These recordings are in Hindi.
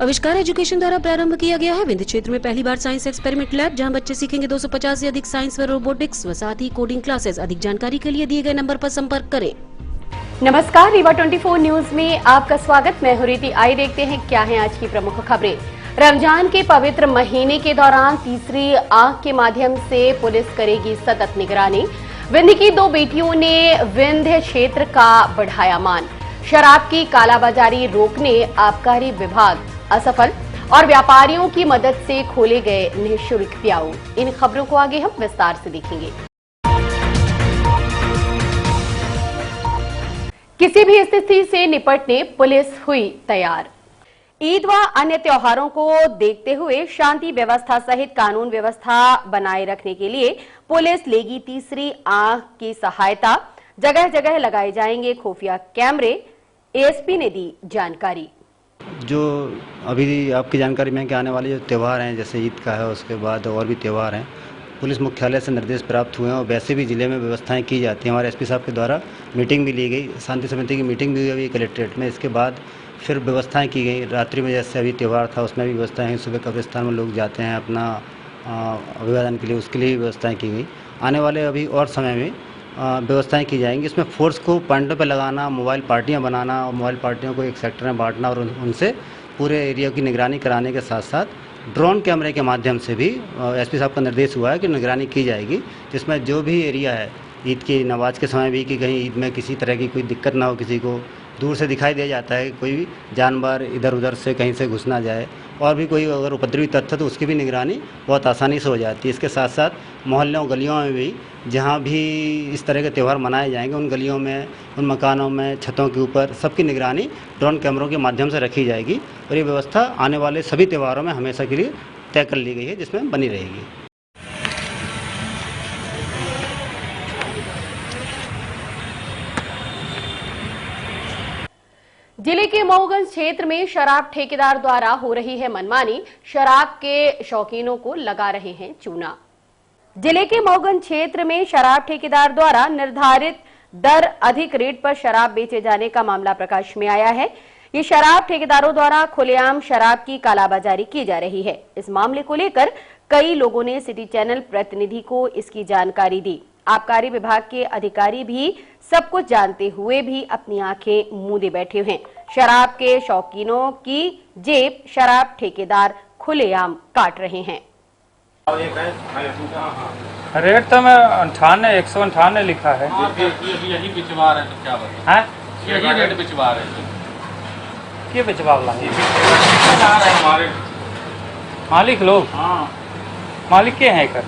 आविष्कार एजुकेशन द्वारा प्रारंभ किया गया है विंध्य क्षेत्र में पहली बार साइंस एक्सपेरिमेंट लैब, जहां बच्चे सीखेंगे 250 से अधिक साइंस व रोबोटिक्स व साथ ही कोडिंग क्लासेस। अधिक जानकारी के लिए दिए गए नंबर पर संपर्क करें। नमस्कार, रीवा 24 न्यूज में आपका स्वागत। मैं हूं रीति। आइए देखते हैं क्या है आज की प्रमुख खबरें। रमजान के पवित्र महीने के दौरान तीसरी आंख के माध्यम से पुलिस करेगी सतत निगरानी। विंध्य की 2 बेटियों ने विंध्य क्षेत्र का बढ़ाया मान। शराब की कालाबाजारी रोकने आबकारी विभाग असफल और व्यापारियों की मदद से खोले गए निःशुल्क प्याऊ। इन खबरों को आगे हम विस्तार से देखेंगे। किसी भी स्थिति से निपटने पुलिस हुई तैयार। ईद व अन्य त्योहारों को देखते हुए शांति व्यवस्था सहित कानून व्यवस्था बनाए रखने के लिए पुलिस लेगी तीसरी आंख की सहायता। जगह जगह लगाए जाएंगे खुफिया कैमरे। एएसपी ने दी जानकारी। जो अभी आपकी जानकारी में कि आने वाले जो त्यौहार हैं, जैसे ईद का है, उसके बाद और भी त्यौहार हैं, पुलिस मुख्यालय से निर्देश प्राप्त हुए हैं और वैसे भी ज़िले में व्यवस्थाएं की जाती हैं। हमारे एसपी साहब के द्वारा मीटिंग भी ली गई, शांति समिति की मीटिंग भी हुई अभी कलेक्ट्रेट में। इसके बाद फिर व्यवस्थाएं की गई। रात्रि में जैसे अभी त्यौहार था उसमें भी व्यवस्थाएं हुई। सुबह कब्रिस्तान में लोग जाते हैं अपना अभिवादन के लिए, उसके लिए भी व्यवस्थाएँ की गई। आने वाले अभी और समय में व्यवस्थाएं की जाएंगी। इसमें फोर्स को पॉइंटों पर लगाना, मोबाइल पार्टियां बनाना और मोबाइल पार्टियों को एक सेक्टर में बांटना और उनसे पूरे एरिया की निगरानी कराने के साथ साथ ड्रोन कैमरे के माध्यम से भी एसपी साहब का निर्देश हुआ है कि निगरानी की जाएगी, जिसमें जो भी एरिया है ईद की नमाज के समय भी कि कहीं ईद में किसी तरह की कोई दिक्कत ना हो, किसी को दूर से दिखाई दे जाता है कोई भी जानवर इधर उधर से कहीं से घुस ना जाए, और भी कोई अगर उपद्रवी तत्व तो उसकी भी निगरानी बहुत आसानी से हो जाती है। इसके साथ साथ मोहल्लों गलियों में भी जहाँ भी इस तरह के त्यौहार मनाए जाएंगे, उन गलियों में, उन मकानों में, छतों के ऊपर सबकी निगरानी ड्रोन कैमरों के माध्यम से रखी जाएगी। और ये व्यवस्था आने वाले सभी त्योहारों में हमेशा के लिए तय कर ली गई है, जिसमें बनी रहेगी। जिले के मऊगंज क्षेत्र में शराब ठेकेदार द्वारा हो रही है मनमानी। शराब के शौकीनों को लगा रहे हैं चूना। जिले के मऊगंज क्षेत्र में शराब ठेकेदार द्वारा निर्धारित दर अधिक रेट पर शराब बेचे जाने का मामला प्रकाश में आया है। ये शराब ठेकेदारों द्वारा खुलेआम शराब की कालाबाजारी की जा रही है। इस मामले को लेकर कई लोगों ने सिटी चैनल प्रतिनिधि को इसकी जानकारी दी। आबकारी विभाग के अधिकारी भी सब कुछ जानते हुए भी अपनी आंखें मूंदे बैठे हैं। शराब के शौकीनों की जेब शराब ठेकेदार खुलेआम काट रहे हैं। रेट तो मैं 158 लिखा है। यही बिचवा रहे तो क्या बताएं? यही रेट बिचवा रहे हैं। क्या बिचवा रहे हैं? हमारे मालिक लोग। हाँ, मालिक के हैं कर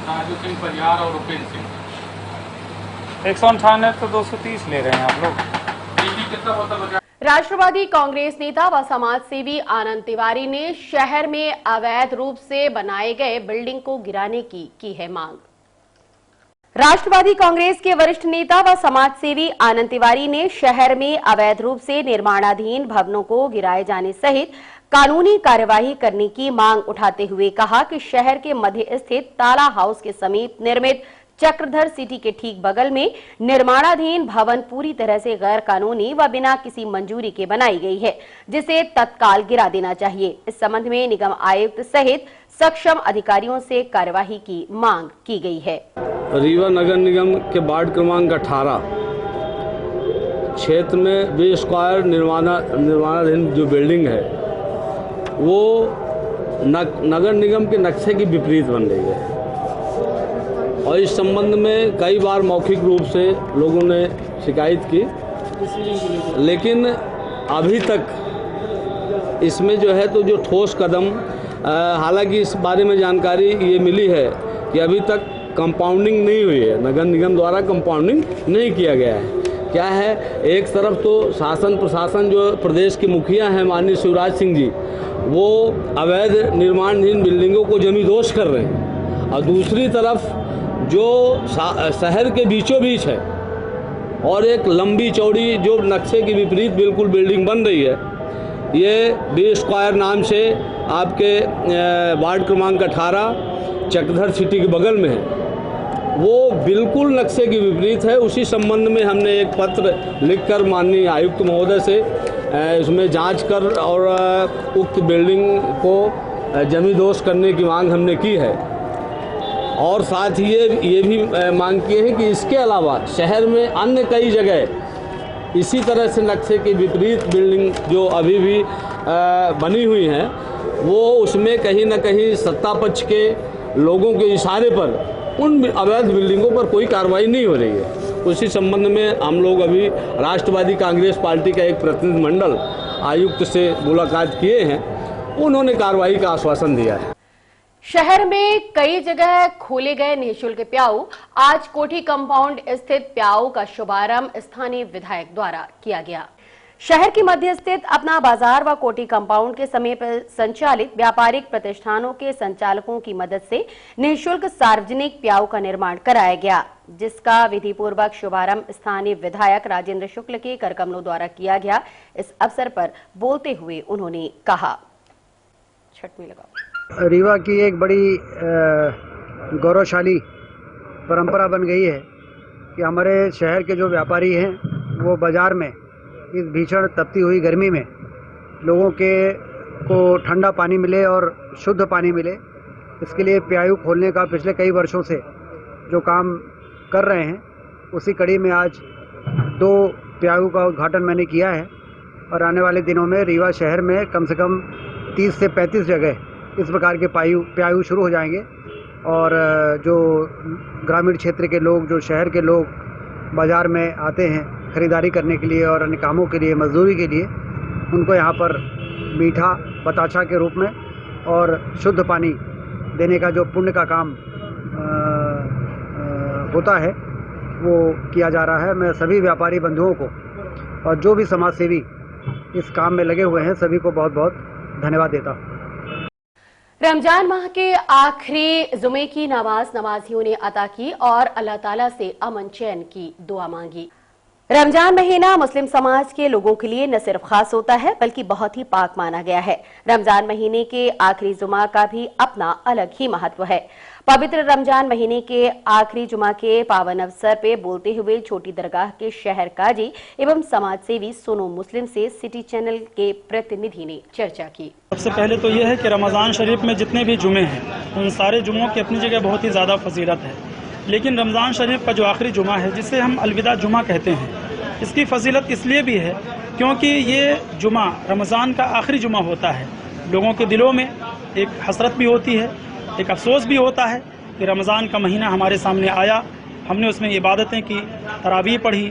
राजू सिंह परियार और रुपेन सिंह। 158 तो 230 ले रहे हैं आप लोग। कितना होता बचा? राष्ट्रवादी कांग्रेस नेता व समाज सेवी आनंद तिवारी ने शहर में अवैध रूप से बनाए गए बिल्डिंग को गिराने की है मांग। राष्ट्रवादी कांग्रेस के वरिष्ठ नेता व समाज सेवी आनंद तिवारी ने शहर में अवैध रूप से निर्माणाधीन भवनों को गिराए जाने सहित कानूनी कार्यवाही करने की मांग उठाते हुए कहा कि शहर के मध्य स्थित ताला हाउस के समीप निर्मित चक्रधर सिटी के ठीक बगल में निर्माणाधीन भवन पूरी तरह से गैर कानूनी व बिना किसी मंजूरी के बनाई गई है, जिसे तत्काल गिरा देना चाहिए। इस संबंध में निगम आयुक्त सहित सक्षम अधिकारियों से कार्यवाही की मांग की गई है। रीवा नगर निगम के वार्ड क्रमांक 18 क्षेत्र में 20 स्क्वायर निर्माणाधीन जो बिल्डिंग है वो नगर निगम के नक्शे की विपरीत बन रही है और इस संबंध में कई बार मौखिक रूप से लोगों ने शिकायत की, लेकिन अभी तक इसमें जो है तो जो ठोस कदम, हालांकि इस बारे में जानकारी ये मिली है कि अभी तक कंपाउंडिंग नहीं हुई है, नगर निगम द्वारा कंपाउंडिंग नहीं किया गया है। क्या है, एक तरफ तो शासन प्रशासन जो प्रदेश के मुखिया हैं माननीय शिवराज सिंह जी, वो अवैध निर्माणाधीन बिल्डिंगों को जमींदोज कर रहे हैं, और दूसरी तरफ जो शहर के बीचों बीच है और एक लंबी चौड़ी जो नक्शे के विपरीत बिल्कुल बिल्डिंग बन रही है, ये 20 स्क्वायर नाम से आपके वार्ड क्रमांक 18 चक्रधर सिटी के बगल में है। वो बिल्कुल नक्शे की विपरीत है। उसी संबंध में हमने एक पत्र लिखकर माननीय आयुक्त महोदय से उसमें जांच कर और उक्त बिल्डिंग को जमींदोज करने की मांग हमने की है। और साथ ही ये भी मांग की है कि इसके अलावा शहर में अन्य कई जगह इसी तरह से नक्शे की विपरीत बिल्डिंग जो अभी भी बनी हुई हैं, वो उसमें कहीं न कहीं सत्ता पक्ष के लोगों के इशारे पर उन अवैध बिल्डिंगों पर कोई कार्रवाई नहीं हो रही है। उसी संबंध में हम लोग अभी राष्ट्रवादी कांग्रेस पार्टी का एक प्रतिनिधिमंडल आयुक्त से मुलाकात किए हैं, उन्होंने कार्रवाई का आश्वासन दिया है। शहर में कई जगह खोले गए निःशुल्क प्याऊ। आज कोठी कंपाउंड स्थित प्याऊ का शुभारंभ स्थानीय विधायक द्वारा किया गया। शहर के मध्य स्थित अपना बाजार व कोठी कंपाउंड के समीप संचालित व्यापारिक प्रतिष्ठानों के संचालकों की मदद से निःशुल्क सार्वजनिक प्याऊ का निर्माण कराया गया, जिसका विधि पूर्वक शुभारंभ स्थानीय विधायक राजेंद्र शुक्ल के करकमलों द्वारा किया गया। इस अवसर पर बोलते हुए उन्होंने कहा, छठ में लगा रीवा की एक बड़ी गौरवशाली परंपरा बन गई है कि हमारे शहर के जो व्यापारी हैं वो बाज़ार में इस भीषण तपती हुई गर्मी में लोगों को ठंडा पानी मिले और शुद्ध पानी मिले, इसके लिए प्याऊ खोलने का पिछले कई वर्षों से जो काम कर रहे हैं, उसी कड़ी में आज 2 प्याऊ का उद्घाटन मैंने किया है। और आने वाले दिनों में रीवा शहर में कम से कम 30 से 35 जगह इस प्रकार के प्याऊ शुरू हो जाएंगे। और जो ग्रामीण क्षेत्र के लोग, जो शहर के लोग बाज़ार में आते हैं ख़रीदारी करने के लिए और अन्य कामों के लिए, मजदूरी के लिए, उनको यहाँ पर मीठा बताशा के रूप में और शुद्ध पानी देने का जो पुण्य का काम होता है वो किया जा रहा है। मैं सभी व्यापारी बंधुओं को और जो भी समाज सेवी इस काम में लगे हुए हैं सभी को बहुत बहुत धन्यवाद देता हूँ। रमजान माह के आखिरी जुमे की नमाज नमाजियों ने अता की और अल्लाह ताला से अमन चैन की दुआ मांगी। रमजान महीना मुस्लिम समाज के लोगों के लिए न सिर्फ खास होता है बल्कि बहुत ही पाक माना गया है। रमजान महीने के आखिरी जुमा का भी अपना अलग ही महत्व है। पवित्र रमजान महीने के आखिरी जुमा के पावन अवसर पे बोलते हुए छोटी दरगाह के शहर काजी एवं समाज सेवी सोनू मुस्लिम से सिटी चैनल के प्रतिनिधि ने चर्चा की। सबसे पहले तो यह है कि रमज़ान शरीफ में जितने भी जुमे हैं उन सारे जुमों की अपनी जगह बहुत ही ज़्यादा फजीलत है, लेकिन रमज़ान शरीफ का जो आखिरी जुमा है जिसे हम अलविदा जुमा कहते हैं, इसकी फजीलत इसलिए भी है क्योंकि ये जुमा रमज़ान का आखिरी जुमा होता है। लोगों के दिलों में एक हसरत भी होती है, एक अफसोस भी होता है कि रमज़ान का महीना हमारे सामने आया, हमने उसमें इबादतें की, तरावीह पढ़ी,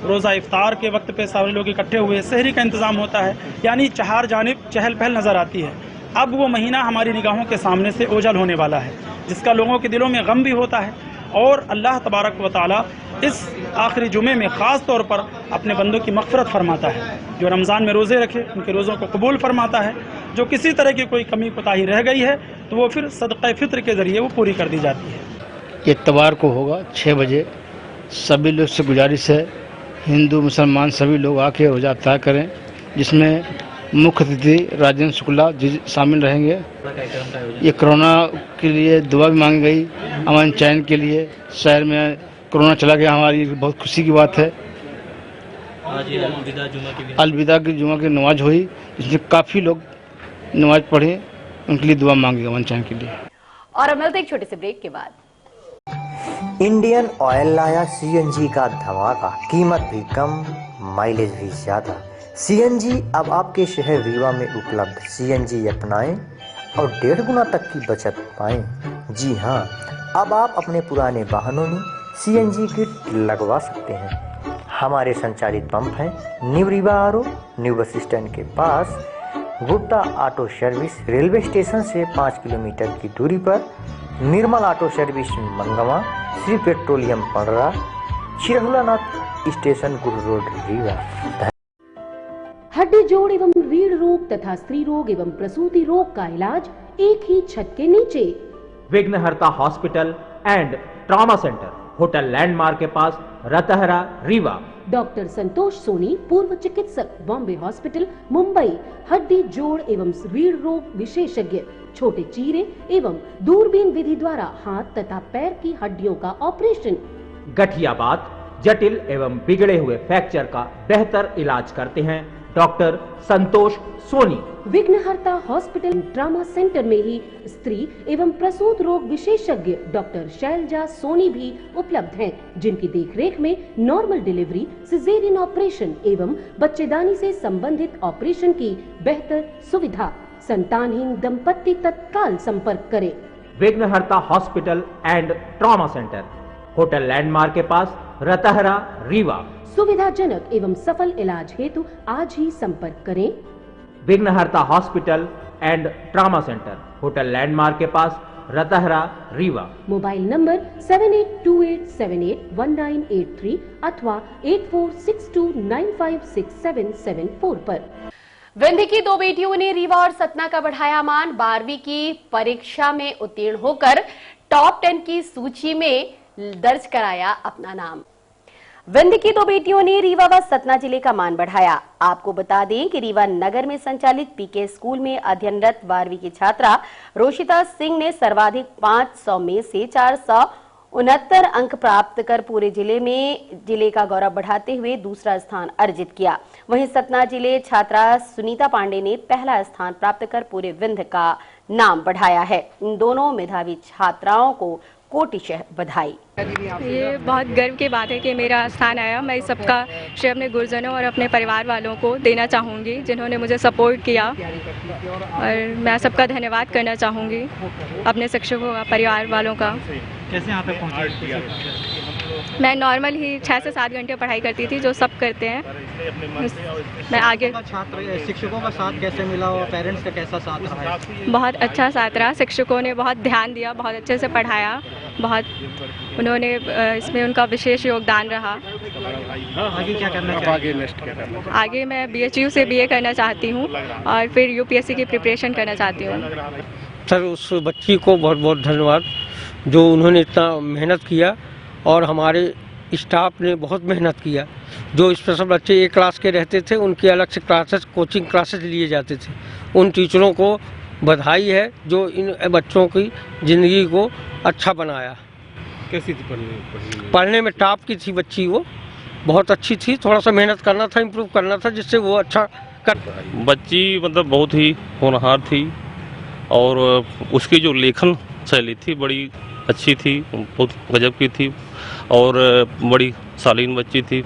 रोज़ा इफ्तार के वक्त पे सारे लोग इकट्ठे हुए, सहरी का इंतज़ाम होता है, यानी चार जानिब चहल पहल नज़र आती है। अब वो महीना हमारी निगाहों के सामने से ओझल होने वाला है, जिसका लोगों के दिलों में गम भी होता है। और अल्लाह तबारक व तआला इस आखिरी जुमे में ख़ास तौर पर अपने बंदों की मग़फ़िरत फरमाता है। जो रमज़ान में रोज़े रखे उनके रोज़ों को कबूल फरमाता है। जो किसी तरह की कोई कमी कोताही रह गई है तो वो फिर सदक़ा फ़ित्र के ज़रिए वो पूरी कर दी जाती है। इतवार को होगा 6 बजे। सभी लोग से गुजारिश है, हिंदू मुसलमान सभी लोग आके रोज़ा अफ्तार करें, जिसमें मुख्य अतिथि राजेंद्र शुक्ला जी शामिल रहेंगे। ये कोरोना के लिए दुआ भी मांगी गई, अमन चैन के लिए। शहर में कोरोना चला गया, हमारी बहुत खुशी की बात है। अलविदा की जुमा की नमाज हुई, जिसमें काफ़ी लोग नमाज पढ़े, उनके लिए दुआ मांगी अमन चैन के लिए। और अब मिलते एक छोटे से ब्रेक के बाद। इंडियन ऑयल लाया सीएनजी का धमाका, कीमत भी कम, माइलेज भी ज्यादा। सीएनजी अब आपके शहर रीवा में उपलब्ध। सीएनजी अपनाएं और 1.5 गुना तक की बचत पाएं। जी हाँ, अब आप अपने पुराने वाहनों में सीएनजी किट लगवा सकते हैं। हमारे संचालित पंप हैं new Rewa RO, new bus stand के पास, Gupta auto service, railway station से 5 किलोमीटर की दूरी पर, निर्मल ऑटो सर्विस मंगवा, श्री पेट्रोलियम पंडरा, चिरहुलानाथ स्टेशन गुरु रोड रीवा। हड्डी जोड़ एवं रीढ़ रोग तथा स्त्री रोग एवं प्रसूति रोग का इलाज एक ही छत के नीचे। विघ्नहर्ता hospital and trauma centre, hotel landmark के पास, रतहरा रीवा। डॉक्टर संतोष सोनी, पूर्व चिकित्सक, बॉम्बे हॉस्पिटल, मुंबई, हड्डी जोड़ एवं रीढ़ रोग विशेषज्ञ, छोटे चीरे एवं दूरबीन विधि द्वारा हाथ तथा पैर की हड्डियों का ऑपरेशन, गठियाबात, जटिल एवं बिगड़े हुए फ्रैक्चर का बेहतर इलाज करते हैं डॉक्टर संतोष सोनी। विघ्नहर्ता हॉस्पिटल ट्रामा सेंटर में ही स्त्री एवं प्रसूत रोग विशेषज्ञ डॉक्टर शैलजा सोनी भी उपलब्ध हैं, जिनकी देखरेख में नॉर्मल डिलीवरी, सिजेरियन ऑपरेशन एवं बच्चेदानी से संबंधित ऑपरेशन की बेहतर सुविधा। संतानहीन दंपत्ति तत्काल संपर्क करें। विघ्नहर्ता hospital and trauma centre, hotel landmark के पास, रतहरा, रीवा। सुविधाजनक एवं सफल इलाज हेतु आज ही संपर्क करें। विघ्नहर्ता hospital and trauma centre, hotel landmark के पास, रतहरा, रीवा। मोबाइल नंबर 7828781983 अथवा 8462956774 पर। विंध्य की दो बेटियों ने रीवा और सतना का बढ़ाया मान। 12वीं की परीक्षा में उत्तीर्ण होकर टॉप 10 की सूची में दर्ज कराया अपना नाम। विंध्य की दो बेटियों ने रीवा व सतना जिले का मान बढ़ाया। आपको बता दें कि रीवा नगर में संचालित पीके स्कूल में अध्ययनरत 12वीं की छात्रा रोशिता सिंह ने सर्वाधिक 500 में से 469 अंक प्राप्त कर पूरे जिले का गौरव बढ़ाते हुए दूसरा स्थान अर्जित किया। वहीं सतना जिले छात्रा सुनीता पांडे ने पहला स्थान प्राप्त कर पूरे विंध्य का नाम बढ़ाया है। इन दोनों मेधावी छात्राओं को कोटिशः बधाई। ये बहुत गर्व की बात है कि मेरा स्थान आया। मैं इस सबका श्रेय अपने गुरुजनों और अपने परिवार वालों को देना चाहूँगी, जिन्होंने मुझे सपोर्ट किया, और मैं सबका धन्यवाद करना चाहूँगी, अपने शिक्षकों का, परिवार वालों का। कैसे यहाँ तक पहुँचे? मैं नॉर्मल ही 6 से 7 घंटे पढ़ाई करती थी, जो सब करते हैं। मैं आगे छात्र शिक्षकों का साथ कैसे मिला और पेरेंट्स का कैसा साथ रहा? बहुत अच्छा साथ रहा। शिक्षकों ने बहुत ध्यान दिया, बहुत अच्छे से पढ़ाया, बहुत उन्होंने इसमें उनका विशेष योगदान रहा। आगे क्या करना चाहिए? आगे मैं BHU से BA करना चाहती हूँ और फिर UPSC की प्रिपरेशन करना चाहती हूँ। सर, उस बच्ची को बहुत बहुत धन्यवाद जो उन्होंने इतना मेहनत किया, और हमारे स्टाफ ने बहुत मेहनत किया। जो स्पेशल बच्चे एक क्लास के रहते थे, उनकी अलग से क्लासेस, कोचिंग क्लासेस लिए जाते थे। उन टीचरों को बधाई है जो इन बच्चों की ज़िंदगी को अच्छा बनाया। कैसी थी पढ़ने में टॉप की थी बच्ची, वो बहुत अच्छी थी। थोड़ा सा मेहनत करना था, इम्प्रूव करना था, जिससे वो अच्छा कर। बच्ची मतलब बहुत ही होनहार थी, और उसकी जो लेखन शैली थी बड़ी अच्छी थी, बहुत गजब की थी, और बड़ी शालीन बच्ची थी।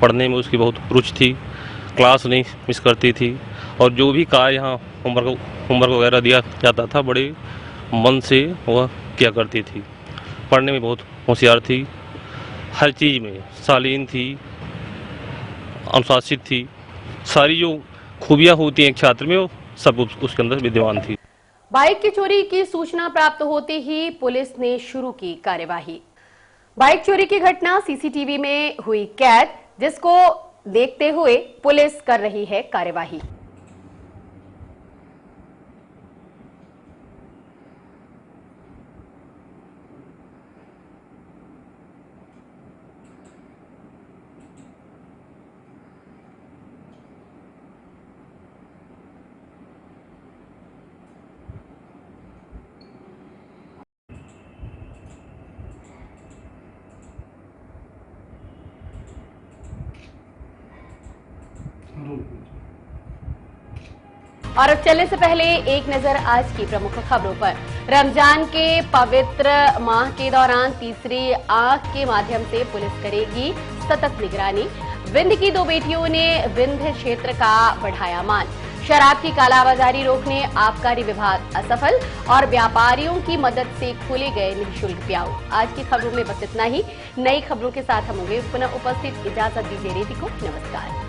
पढ़ने में उसकी बहुत रुचि थी, क्लास नहीं मिस करती थी, और जो भी कार्य यहाँ होमवर्क वगैरह दिया जाता था बड़े मन से वह किया करती थी। पढ़ने में बहुत होशियार थी, हर चीज़ में शालीन थी, अनुशासित थी। सारी जो खूबियाँ होती हैं एक छात्र में, वो सब उसके अंदर विद्यमान थी। बाइक की चोरी की सूचना प्राप्त होते ही पुलिस ने शुरू की कार्यवाही। बाइक चोरी की घटना CCTV में हुई कैद, जिसको देखते हुए पुलिस कर रही है कार्यवाही। और अब चलने से पहले एक नजर आज की प्रमुख खबरों पर। रमजान के पवित्र माह के दौरान तीसरी आंख के माध्यम से पुलिस करेगी सतत निगरानी। विंध्य की दो बेटियों ने विंध्य क्षेत्र का बढ़ाया मान। शराब की कालाबाजारी रोकने आबकारी विभाग असफल, और व्यापारियों की मदद से खोले गए निःशुल्क प्याऊ। आज की खबरों में बस इतना ही। नई खबरों के साथ हम होंगे पुनः उपस्थित। इजाजत दीजिए रेती को। नमस्कार।